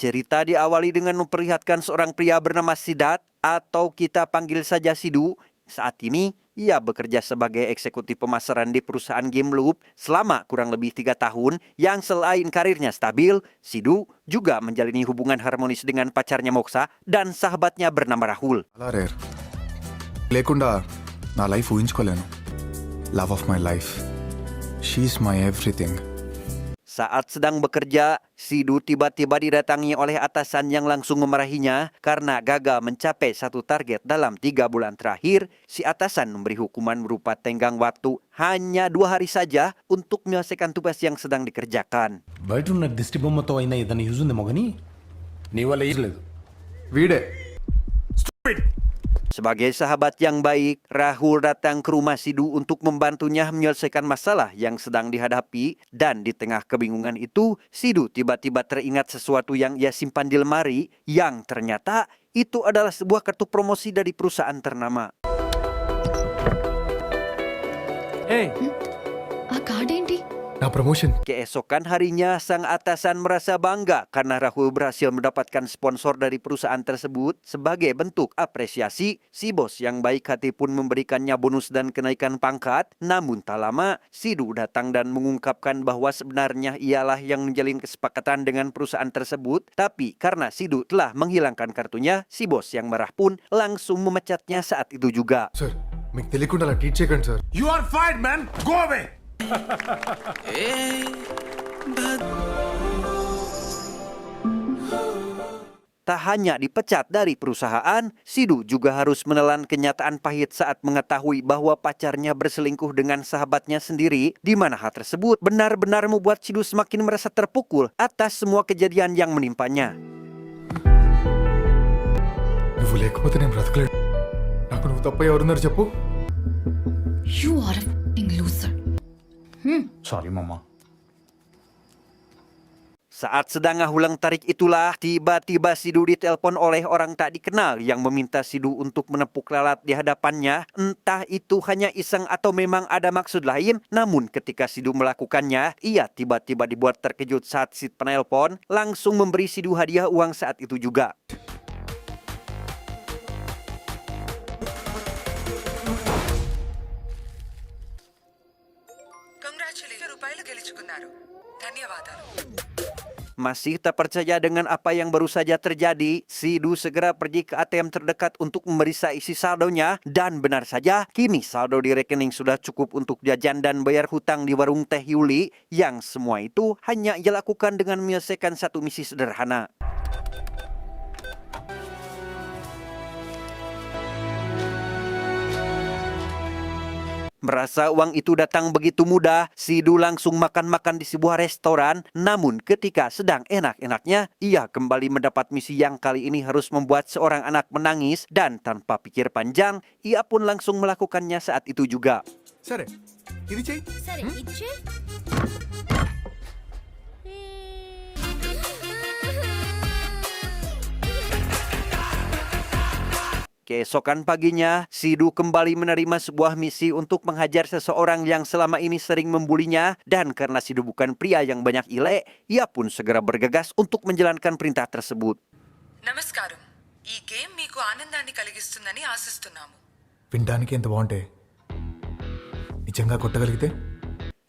Cerita diawali dengan memperlihatkan seorang pria bernama Sidat atau kita panggil saja Sidu. Saat ini, ia bekerja sebagai eksekutif pemasaran di perusahaan Game Loop selama kurang lebih 3 tahun yang selain karirnya stabil, Sidu juga menjalani hubungan harmonis dengan pacarnya Moksa dan sahabatnya bernama Rahul. చాలా రేర్ లేకుండా నా life ఊహించుకోలేను love of my life she's my everything. Saat sedang bekerja, Sidu tiba-tiba didatangi oleh atasan yang langsung memarahinya karena gagal mencapai satu target dalam 3 bulan terakhir. Si atasan memberi hukuman berupa tenggang waktu hanya 2 hari saja untuk menyelesaikan tugas yang sedang dikerjakan. బయట ఉన్న దిష్టి బొమ్మతో అయినా ఏదైనా యూజ్ ఉంది మొగని నీ వల్ల ఏం లేదు. వీడే Sebagai sahabat yang baik, Rahul datang ke rumah Sidu untuk membantunya menyelesaikan masalah yang sedang dihadapi. Dan di tengah kebingungan itu, Sidu tiba-tiba teringat sesuatu yang ia simpan di lemari yang ternyata itu adalah sebuah kartu promosi dari perusahaan ternama. ఆ కార్డ్ ఏంటి? నా promotion. Keesokan harinya, sang atasan merasa bangga karena Rahul berhasil mendapatkan sponsor dari perusahaan tersebut. Sebagai bentuk apresiasi, si bos yang baik hati pun memberikannya bonus dan kenaikan pangkat. Namun tak lama, Sidu datang dan mengungkapkan bahwa sebenarnya ialah yang menjalin kesepakatan dengan perusahaan tersebut. Tapi karena Sidu telah menghilangkan kartunya, si bos yang marah pun langsung memecatnya saat itu juga. Sir మీకు తెలియకుండా అలా teach చేయకండి sir. You are fired man, go away. Tak hanya dipecat dari perusahaan, Sidu juga harus menelan kenyataan pahit saat mengetahui bahwa pacarnya berselingkuh dengan sahabatnya sendiri, di mana hal tersebut benar-benar membuat Sidu semakin merasa terpukul atas semua kejadian yang menimpanya. నువ్వు లేకపోతే నేను బ్రతకలేను. నాకు నువ్వు తప్ప ఎవరున్నారు చెప్పు. You are a f***ing loser. Sorry మమ్మా. Saat sedang ngahulang tarik itulah, tiba-tiba Sidu ditelepon oleh orang tak dikenal yang meminta Sidu untuk menepuk lalat di hadapannya. Entah itu hanya iseng atau memang ada maksud lain, namun ketika Sidu melakukannya, ia tiba-tiba dibuat terkejut saat si penelpon langsung memberi Sidu hadiah uang saat itu juga. Masih tak percaya dengan apa yang baru saja terjadi, Sidu segera pergi ke ATM terdekat untuk memeriksa isi saldonya. Dan benar saja, kini saldo di rekening sudah cukup untuk jajan dan bayar hutang di warung teh Yuli. Yang semua itu hanya ia lakukan dengan menyelesaikan satu misi sederhana. Merasa uang itu datang begitu mudah, Sidu langsung makan-makan di sebuah restoran. Namun ketika sedang enak-enaknya, ia kembali mendapat misi yang kali ini harus membuat seorang anak menangis. Dan tanpa pikir panjang, ia pun langsung melakukannya saat itu juga. సరే ఇది చెయ్యి. సరే ఇచ్చే. Keesokan paginya, Sidu kembali menerima sebuah misi untuk menghajar seseorang yang selama ini sering membulinya. Dan karena Sidu bukan pria yang banyak ile, ia pun segera bergegas untuk menjalankan perintah tersebut. నమస్కారం ఈ గేమ్ మీకు ఆనందాన్ని కలిగిస్తుందని ఆశిస్తున్నాము. వినడానికి ఎంత బాగుంటే నిజంగా కొట్టగలిగితే.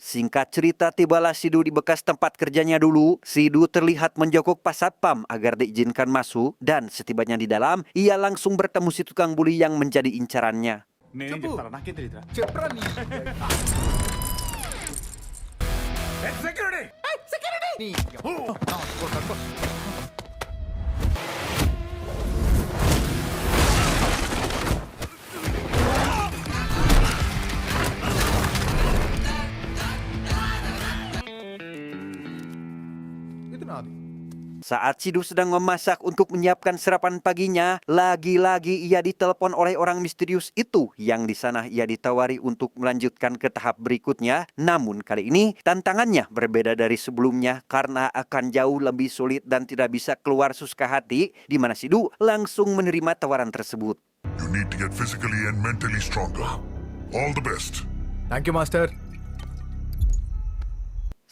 Singkat cerita, tibalah Sidu di bekas tempat kerjanya dulu. Sidu terlihat menjokok pas satpam agar diizinkan masuk. Dan setibanya di dalam, ia langsung bertemu si tukang buli yang menjadi incarannya. నేనేం చెప్తారా, నాకేం తెలియదురా. చెప్పరా నీ సెక్యూరిటీ. ఇది నాది. Saat Sidu sedang memasak untuk menyiapkan sarapan paginya, lagi-lagi ia ditelepon oleh orang misterius itu yang di sana ia ditawari untuk melanjutkan ke tahap berikutnya. Namun kali ini tantangannya berbeda dari sebelumnya karena akan jauh lebih sulit dan tidak bisa keluar suka hati, di mana Sidu langsung menerima tawaran tersebut. You need to get physically and mentally stronger. All the best. Thank you master.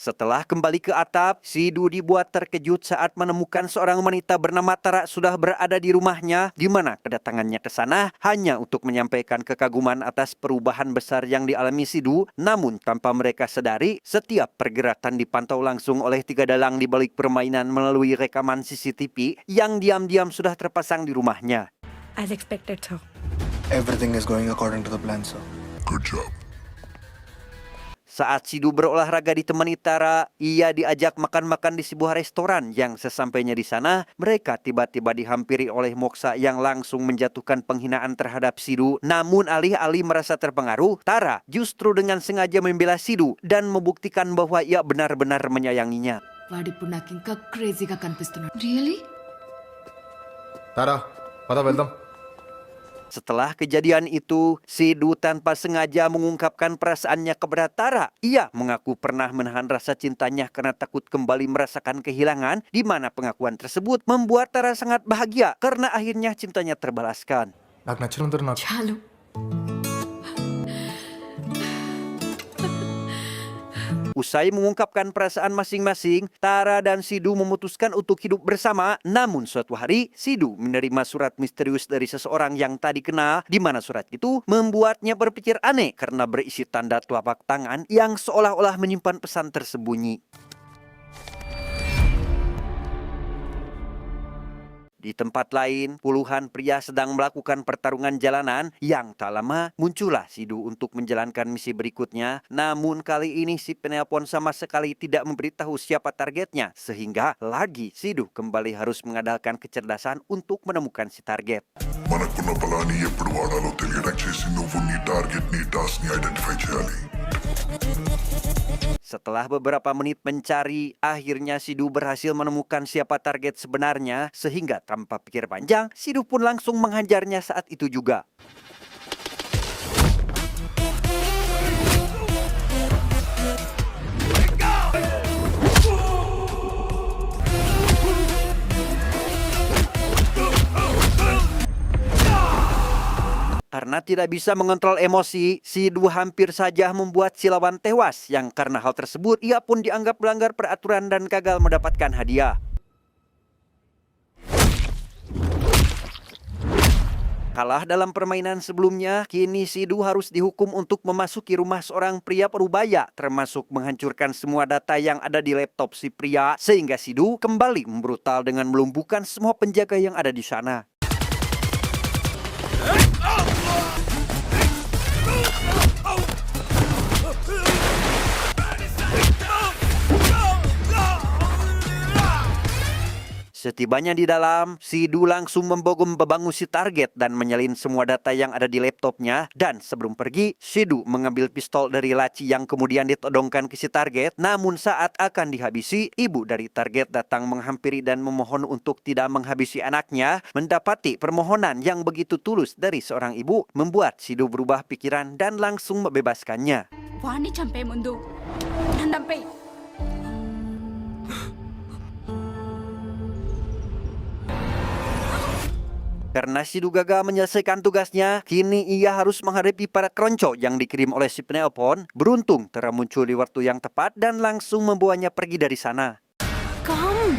Setelah kembali ke atap, Sidu dibuat terkejut saat menemukan seorang wanita bernama Tara sudah berada di rumahnya, di mana kedatangannya ke sana hanya untuk menyampaikan kekaguman atas perubahan besar yang dialami Sidu. Namun tanpa mereka sadari, setiap pergerakan dipantau langsung oleh 3 dalang di balik permainan melalui rekaman CCTV yang diam-diam sudah terpasang di rumahnya. As expected, sir. Everything is going according to the plan, sir. Good job. Saat Sidu berolahraga ditemani Tara, ia diajak makan-makan di sebuah restoran yang sesampainya di sana, mereka tiba-tiba dihampiri oleh Moksa yang langsung menjatuhkan penghinaan terhadap Sidu. Namun alih-alih merasa terpengaruh, Tara justru dengan sengaja membela Sidu dan membuktikan bahwa ia benar-benar menyayanginya. వాడిప్పుడు నాకు ఇంకా క్రేజీగా కనిపిస్తున్నాడు. Really? Tara, pata వెళ్దాం. Setelah kejadian itu, Sidu tanpa sengaja mengungkapkan perasaannya kepada Tara. Ia mengaku pernah menahan rasa cintanya karena takut kembali merasakan kehilangan, di mana pengakuan tersebut membuat Tara sangat bahagia karena akhirnya cintanya terbalaskan. నాకు నచ్చినందరూ నాకు చాలు. Usai mengungkapkan perasaan masing-masing, Tara dan Sidu memutuskan untuk hidup bersama. Namun suatu hari, Sidu menerima surat misterius dari seseorang yang tak dikenal, di mana surat itu membuatnya berpikir aneh karena berisi tanda telapak tangan yang seolah-olah menyimpan pesan tersembunyi. Di tempat lain, puluhan pria sedang melakukan pertarungan jalanan yang tak lama muncullah Sidu untuk menjalankan misi berikutnya. Namun kali ini si penelpon sama sekali tidak memberitahu siapa targetnya, sehingga lagi Sidu kembali harus mengandalkan kecerdasan untuk menemukan si target. మనకున్న బలాన్ని ఎప్పుడు వాడాలో తెలియడం చేసి నువ్వు నీ టార్గెట్ ని టాస్క్ ని ఐడెంటిఫై చేయాలి. Setelah beberapa menit mencari, akhirnya Sidu berhasil menemukan siapa target sebenarnya, sehingga tanpa pikir panjang, Sidu pun langsung menghajarnya saat itu juga. Karena tidak bisa mengontrol emosi, Sidu hampir saja membuat si lawan tewas, yang karena hal tersebut ia pun dianggap melanggar peraturan dan gagal mendapatkan hadiah. Kalah dalam permainan sebelumnya, kini Sidu harus dihukum untuk memasuki rumah seorang pria parubaya, termasuk menghancurkan semua data yang ada di laptop si pria, sehingga Sidu kembali membrutal dengan melumpuhkan semua penjaga yang ada di sana. Setibanya di dalam, Sidu langsung membogom bebangun si target dan menyalin semua data yang ada di laptopnya. Dan sebelum pergi, Sidu mengambil pistol dari laci yang kemudian ditodongkan ke si target. Namun saat akan dihabisi, ibu dari target datang menghampiri dan memohon untuk tidak menghabisi anaknya. Mendapati permohonan yang begitu tulus dari seorang ibu membuat Sidu berubah pikiran dan langsung membebaskannya. వాణ్ణి చంపే ముందు నన్ను చంపేయ్. Karena Sidu gagal menyelesaikan tugasnya, kini ia harus menghadapi para keronco yang dikirim oleh si penelpon. Beruntung Tara muncul di waktu yang tepat dan langsung membawanya pergi dari sana. Come.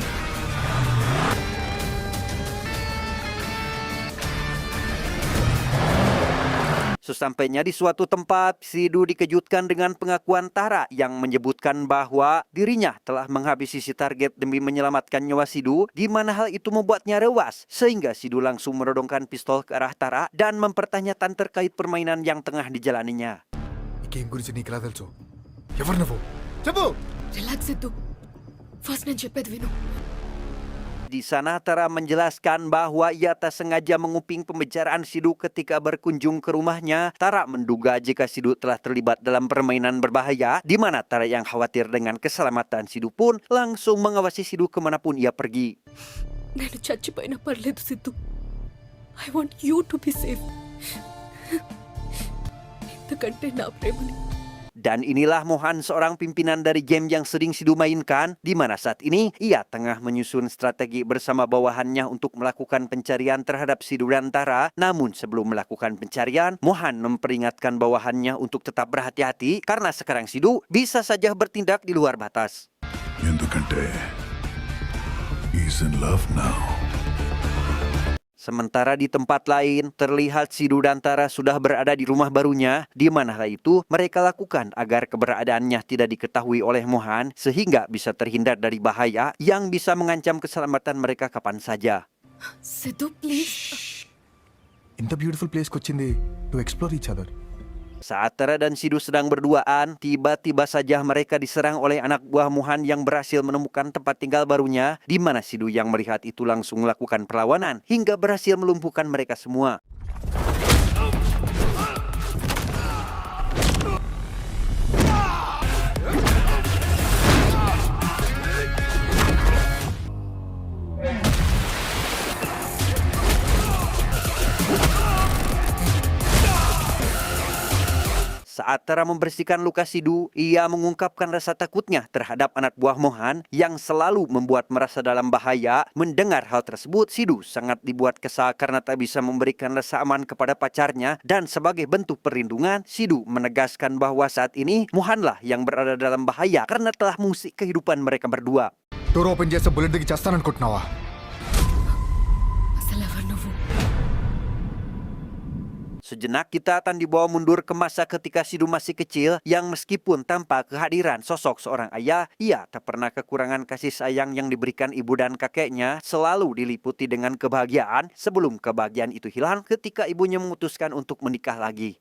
Sesampainya di suatu tempat, Sidu dikejutkan dengan pengakuan Tara yang menyebutkan bahwa dirinya telah menghabisi si target demi menyelamatkan nyawa Sidu, di mana hal itu membuatnya rewas, sehingga Sidu langsung menodongkan pistol ke arah Tara dan mempertanyakan terkait permainan yang tengah dijalaninya. ఈ గేమ్ గురించి నీకు ఎలా తెలుసు? ఎవరు నువ్వు? చెప్పు. రిలాక్స్ ఇద్దు. ఫస్ట్ నేను చెప్పేది విను. Di sana Tara menjelaskan bahwa ia tak sengaja menguping pembicaraan Sidu ketika berkunjung ke rumahnya. Tara menduga jika Sidu telah terlibat dalam permainan berbahaya, di mana Tara yang khawatir dengan keselamatan Sidu pun langsung mengawasi Sidu kemanapun ia pergi. నేను చచ్చిపోయినా పర్లేదు Siddhu. I want you to be safe. ఎందుకంటే నా ప్రేమని Dan inilah Mohan, seorang pimpinan dari game yang sering Sidhu mainkan, di mana saat ini ia tengah menyusun strategi bersama bawahannya untuk melakukan pencarian terhadap Sidhu dan Tara. Namun sebelum melakukan pencarian, Mohan memperingatkan bawahannya untuk tetap berhati-hati karena sekarang Sidhu bisa saja bertindak di luar batas. ఎందుకంటే he's in love now. Sementara di tempat lain, terlihat Sidhu dan Tara sudah berada di rumah barunya, di mana hal itu mereka lakukan agar keberadaannya tidak diketahui oleh Mohan, sehingga bisa terhindar dari bahaya yang bisa mengancam keselamatan mereka kapan saja. Sidhu, please. ఇంత బ్యూటిఫుల్ ప్లేస్కి వచ్చింది to explore each other. Saat Tara dan Sidhu sedang berduaan, tiba-tiba saja mereka diserang oleh anak buah Mohan yang berhasil menemukan tempat tinggal barunya, di mana Sidhu yang melihat itu langsung melakukan perlawanan hingga berhasil melumpuhkan mereka semua. Saat Tara membersihkan luka Sidhu, ia mengungkapkan rasa takutnya terhadap anak buah Mohan yang selalu membuat merasa dalam bahaya. Mendengar hal tersebut, Sidhu sangat dibuat kesal karena tak bisa memberikan rasa aman kepada pacarnya, dan sebagai bentuk perlindungan, Sidhu menegaskan bahwa saat ini Mohanlah yang berada dalam bahaya karena telah mengusik kehidupan mereka berdua. Door open చేస్తే బుల్లెట్ దిగి చేస్తాననుకుంటున్నావా? అసలు ఎవరు నువ్వు? Sejenak kita akan dibawa mundur ke masa ketika Sidhu masih kecil, yang meskipun tanpa kehadiran sosok seorang ayah, ia tak pernah kekurangan kasih sayang yang diberikan ibu dan kakeknya, selalu diliputi dengan kebahagiaan sebelum kebahagiaan itu hilang ketika ibunya memutuskan untuk menikah lagi.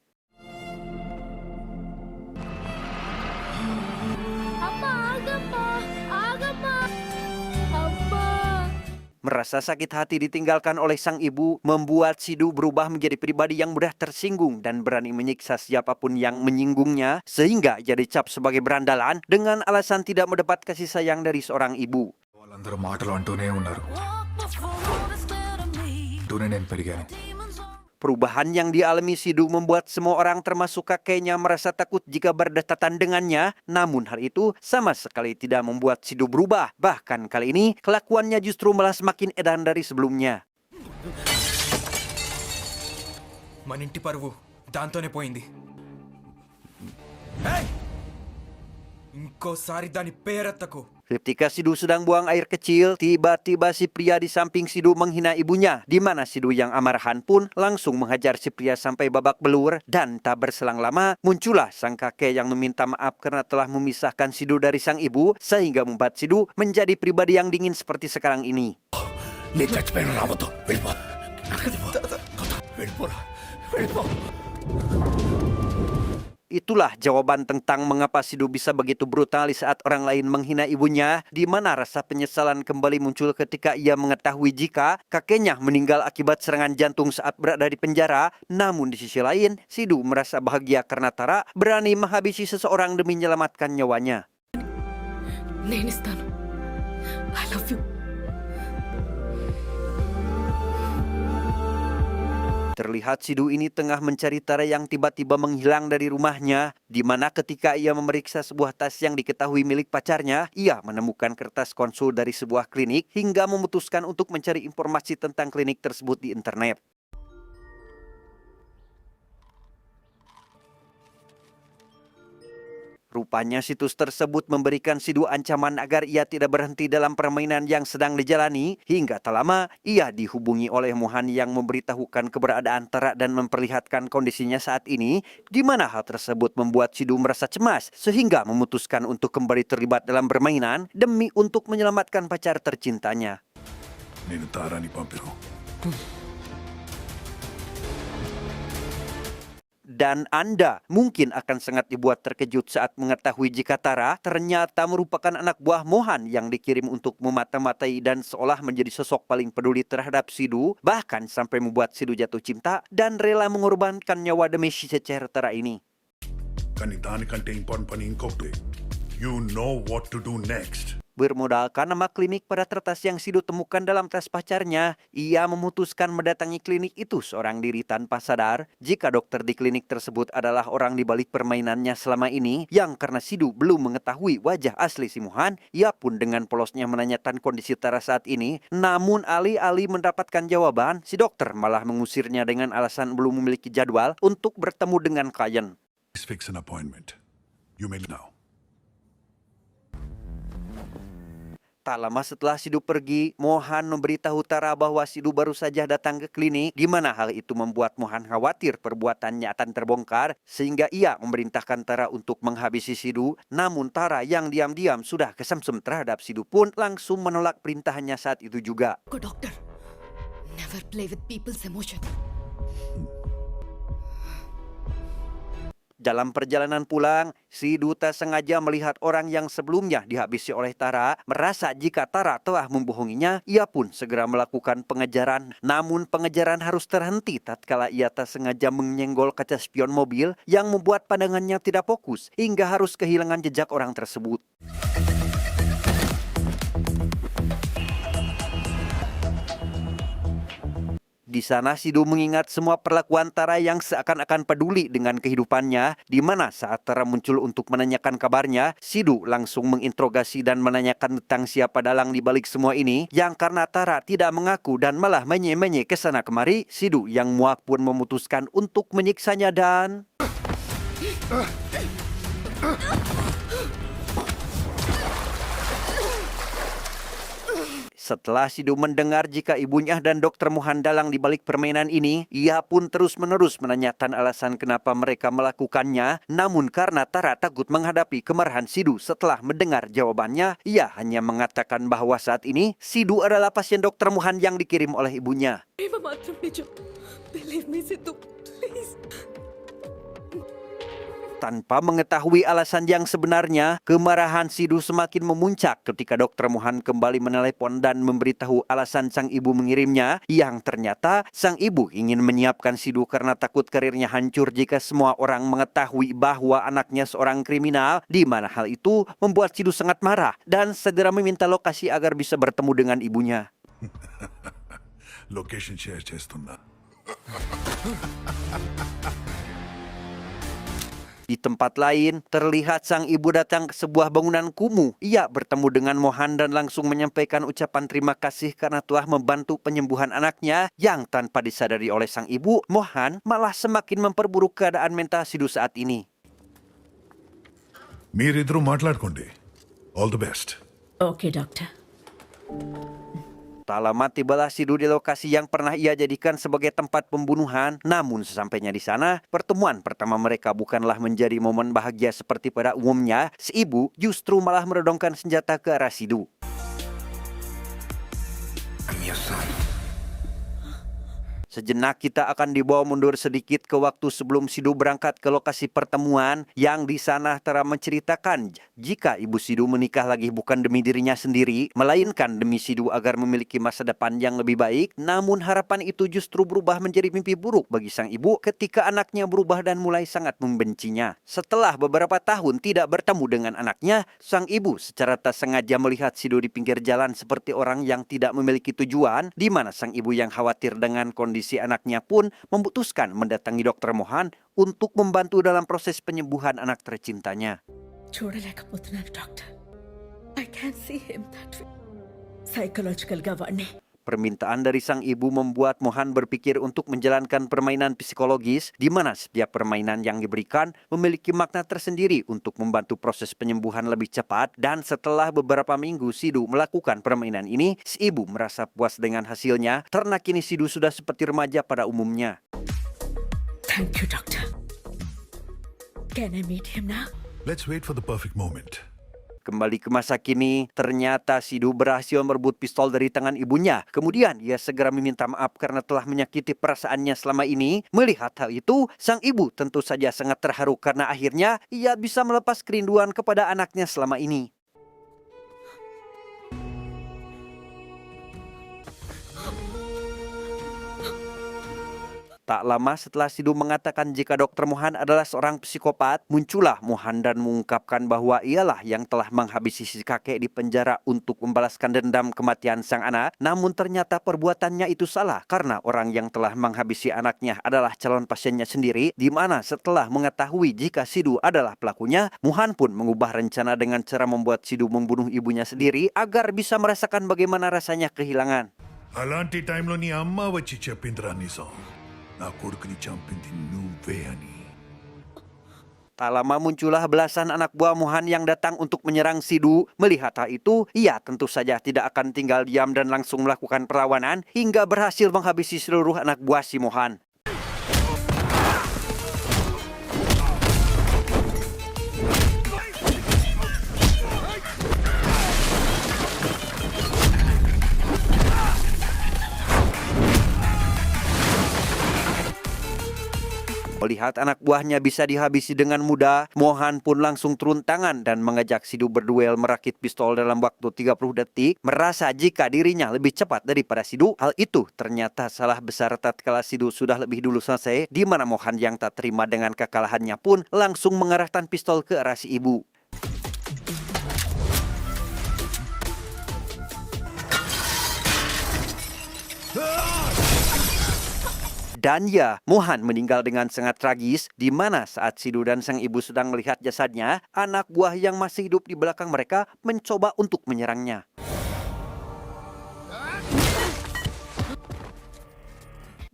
Merasa sakit hati ditinggalkan oleh sang ibu membuat Sidhu berubah menjadi pribadi yang mudah tersinggung dan berani menyiksa siapapun yang menyinggungnya, sehingga ia dicap sebagai berandalan dengan alasan tidak mendapat kasih sayang dari seorang ibu. వాళ్ళందరూ మాటలు అంటూనే ఉన్నారు. అంటూనే నేను పెరిగాను. Perubahan yang dialami Sidhu membuat semua orang termasuk kakeknya merasa takut jika berdekatan dengannya. Namun hal itu sama sekali tidak membuat Sidhu berubah. Bahkan kali ini kelakuannya justru malah semakin edan dari sebelumnya. మన ఇంటి పరువు దాంతోనే పోయింది. ఇంకోసారి దాని పేరెత్తకు. Ketika Sidhu sedang buang air kecil, tiba-tiba si pria di samping Sidhu menghina ibunya, di mana Sidhu yang amarahan pun langsung menghajar si pria sampai babak belur. Dan tak berselang lama, muncullah sang kakek yang meminta maaf karena telah memisahkan Sidhu dari sang ibu, sehingga membuat Sidhu menjadi pribadi yang dingin seperti sekarang ini. Itulah jawaban tentang mengapa Sidhu bisa begitu brutal di saat orang lain menghina ibunya, di mana rasa penyesalan kembali muncul ketika ia mengetahui jika kakeknya meninggal akibat serangan jantung saat berada di penjara. Namun di sisi lain, Sidhu merasa bahagia karena Tara berani menghabisi seseorang demi menyelamatkan nyawanya. నేను ఇస్తాను. I love you. Terlihat Sidhu ini tengah mencari Tara yang tiba-tiba menghilang dari rumahnya, di mana ketika ia memeriksa sebuah tas yang diketahui milik pacarnya, ia menemukan kertas konsul dari sebuah klinik hingga memutuskan untuk mencari informasi tentang klinik tersebut di internet. Rupanya situs tersebut memberikan Sidhu ancaman agar ia tidak berhenti dalam permainan yang sedang dijalani. Hingga tak lama, ia dihubungi oleh Mohan yang memberitahukan keberadaan Tara dan memperlihatkan kondisinya saat ini, di mana hal tersebut membuat Sidhu merasa cemas, sehingga memutuskan untuk kembali terlibat dalam permainan demi untuk menyelamatkan pacar tercintanya. నేను తారాని పంపిరు. Dan Anda mungkin akan sangat dibuat terkejut saat mengetahui jika Tara ternyata merupakan anak buah Mohan yang dikirim untuk memata-matai dan seolah menjadi sosok paling peduli terhadap Sidhu, bahkan sampai membuat Sidhu jatuh cinta dan rela mengorbankan nyawa demi si cecer Tara ini. కానీ దానికంటే ఇంపార్టెంట్ పని ఇంకొకటి. You know what to do next. Bermodalkan nama klinik pada kertas yang Sidu temukan dalam tas pacarnya, ia memutuskan mendatangi klinik itu seorang diri tanpa sadar jika dokter di klinik tersebut adalah orang di balik permainannya selama ini yang karena Sidu belum mengetahui wajah asli si Mohan, ia pun dengan polosnya menanyakan kondisi Tara saat ini. Namun alih-alih mendapatkan jawaban, si dokter malah mengusirnya dengan alasan belum memiliki jadwal untuk bertemu dengan klien. Please fix an appointment. You may now. Tak lama setelah Sidu pergi, Mohan memberitahu Tara bahwa Sidu baru saja datang ke klinik, di mana hal itu membuat Mohan khawatir perbuatannya akan terbongkar, sehingga ia memerintahkan Tara untuk menghabisi Sidu. Namun Tara yang diam-diam sudah kesemsem terhadap Sidu pun langsung menolak perintahnya saat itu juga. Go doctor. Never play with people's emotion. Dalam perjalanan pulang, Sidu tak sengaja melihat orang yang sebelumnya dihabisi oleh Tara. Merasa jika Tara telah membohonginya, ia pun segera melakukan pengejaran. Namun pengejaran harus terhenti tatkala ia tak sengaja menyenggol kaca spion mobil yang membuat pandangannya tidak fokus hingga harus kehilangan jejak orang tersebut. Di sana Sidu mengingat semua perlakuan Tara yang seakan-akan peduli dengan kehidupannya, di mana saat Tara muncul untuk menanyakan kabarnya, Sidu langsung menginterogasi dan menanyakan tentang siapa dalang di balik semua ini, yang karena Tara tidak mengaku dan malah menye-menye ke sana kemari, Sidu yang muak pun memutuskan untuk menyiksanya dan... Setelah Sidu mendengar jika ibunya dan Dokter Mohan dalang di balik permainan ini, ia pun terus-menerus menanyakan alasan kenapa mereka melakukannya. Namun karena Tara takut menghadapi kemarahan Sidu setelah mendengar jawabannya, ia hanya mengatakan bahwa saat ini Sidu adalah pasien Dokter Mohan yang dikirim oleh ibunya. ప్రేమ మాత్రం నిజం. Believe me, Sidhu. Please. Tanpa mengetahui alasan yang sebenarnya, kemarahan Sidu semakin memuncak ketika Dokter Mohan kembali menelepon dan memberitahu alasan sang ibu mengirimnya, yang ternyata sang ibu ingin menyiapkan Sidu karena takut karirnya hancur jika semua orang mengetahui bahwa anaknya seorang kriminal, di mana hal itu membuat Sidu sangat marah dan segera meminta lokasi agar bisa bertemu dengan ibunya. Location share చేస్తున్నా. Di tempat lain, terlihat sang ibu datang ke sebuah bangunan kumuh. Ia bertemu dengan Mohan dan langsung menyampaikan ucapan terima kasih karena telah membantu penyembuhan anaknya, yang tanpa disadari oleh sang ibu, Mohan malah semakin memperburuk keadaan mental Sidu saat ini. మీరిద్దరూ మాట్లాడుకోండి. All the best. Okay, doctor. Tak lama tibalah Sidu di lokasi yang pernah ia jadikan sebagai tempat pembunuhan. Namun sesampainya di sana, pertemuan pertama mereka bukanlah menjadi momen bahagia seperti pada umumnya. Si ibu justru malah meredongkan senjata ke arah Sidu. Sejenak kita akan dibawa mundur sedikit ke waktu sebelum Sidu berangkat ke lokasi pertemuan, yang di sana Tara menceritakan jika ibu Sidu menikah lagi bukan demi dirinya sendiri, melainkan demi Sidu agar memiliki masa depan yang lebih baik. Namun harapan itu justru berubah menjadi mimpi buruk bagi sang ibu ketika anaknya berubah dan mulai sangat membencinya. Setelah beberapa tahun tidak bertemu dengan anaknya, sang ibu secara tak sengaja melihat Sidu di pinggir jalan seperti orang yang tidak memiliki tujuan, di mana sang ibu yang khawatir dengan kondisi anaknya pun memutuskan mendatangi Dokter Mohan untuk membantu dalam proses penyembuhan anak tercintanya. చూడలేకపోతున్నాను doctor. I can't see him that way. సైకలాజికల్గా వాడిని Permintaan dari sang ibu membuat Mohan berpikir untuk menjalankan permainan psikologis, di mana setiap permainan yang diberikan memiliki makna tersendiri untuk membantu proses penyembuhan lebih cepat. Dan setelah beberapa minggu Sidu melakukan permainan ini, si ibu merasa puas dengan hasilnya karena kini Sidu sudah seperti remaja pada umumnya. Thank you, doctor. Can I meet him now? Let's wait for the perfect moment. Kembali ke masa kini, ternyata Sidu berhasil merebut pistol dari tangan ibunya. Kemudian ia segera meminta maaf karena telah menyakiti perasaannya selama ini. Melihat hal itu, sang ibu tentu saja sangat terharu karena akhirnya ia bisa melepas kerinduan kepada anaknya selama ini. Tak lama setelah Sidu mengatakan jika Dr. Mohan adalah seorang psikopat, muncullah Mohan dan mengungkapkan bahwa ialah yang telah menghabisi si kakek di penjara untuk membalaskan dendam kematian sang anak. Namun ternyata perbuatannya itu salah karena orang yang telah menghabisi anaknya adalah calon pasiennya sendiri, di mana setelah mengetahui jika Sidu adalah pelakunya, Mohan pun mengubah rencana dengan cara membuat Sidu membunuh ibunya sendiri agar bisa merasakan bagaimana rasanya kehilangan. అలాంటి టైంలో నీ అమ్మ వచ్చి చెప్పిందిరా నిజం నా కొడుకుని చంపింది నువ్వే అని Tak lama muncullah belasan anak buah Mohan yang datang untuk menyerang Sidu. Melihat hal itu, ia tentu saja tidak akan tinggal diam dan langsung melakukan perlawanan hingga berhasil menghabisi seluruh anak buah si Mohan. Melihat anak buahnya bisa dihabisi dengan mudah, Mohan pun langsung turun tangan dan mengajak Sidu berduel merakit pistol dalam waktu 30 detik. Merasa jika dirinya lebih cepat daripada Sidu, hal itu ternyata salah besar tatkala Sidu sudah lebih dulu selesai, di mana Mohan yang tak terima dengan kekalahannya pun langsung mengarahkan pistol ke arah si ibu. Dan ya, Mohan meninggal dengan sangat tragis, di mana saat Sidu dan sang ibu sedang melihat jasadnya, anak buah yang masih hidup di belakang mereka mencoba untuk menyerangnya.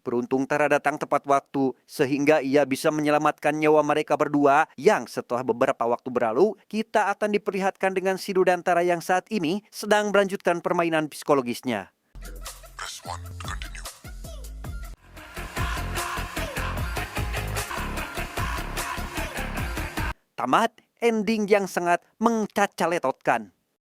Beruntung Tara datang tepat waktu, sehingga ia bisa menyelamatkan nyawa mereka berdua, yang setelah beberapa waktu berlalu, kita akan diperlihatkan dengan Sidu dan Tara yang saat ini sedang melanjutkan permainan psikologisnya. Press 1 to continue. Tamat ending yang sangat mengcacaletotkan.